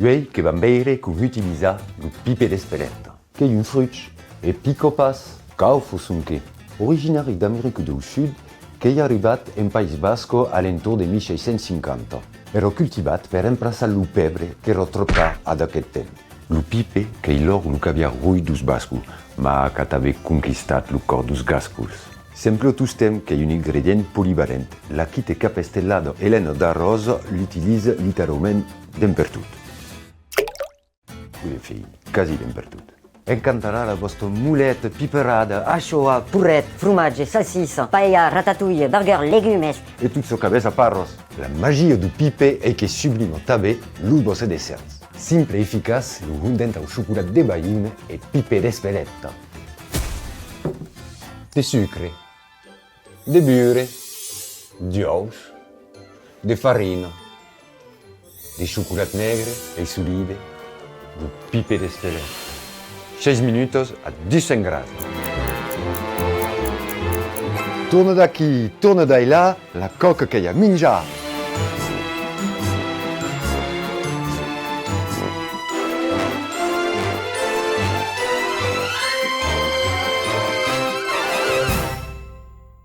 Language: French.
Lui che va bere con utilizza il pipe d'espeletta, che è un frutto e picopas, Kaufossunke, originario d'America del Sud, che è arrivato in País Basco all'intorno del 1650. Era coltivato per remplaçare il pebre che era troppo ad aquest tempo. Il pipe che loro non aveva rui dos bascos, ma che aveva conquistato il cor dos gascos. Sempre tout tem che è un ingredient polivalent, la chite capestellado Elena d'arroz l'utilise letteralmente dappertutto. Quasi dappertutto. Encanterà la vostra moulette piperada, Anchoa, pourrette, fromage, salsiccia, paella, ratatouille, burger, légumes. et tout ce qu'avez à parros. La magie du pipe est que sublime tabé l'ubos et desserts. Simple et efficace, le hundent au chocolat de bayune et pipe d'espeletta. De sucre, de beurre, d'ous, de farina, de chocolat negre et solide, du pipe d'espeletta. 6 minutos a 200 gradi. Torna da qui, torna da là, la coque che ha mangiato.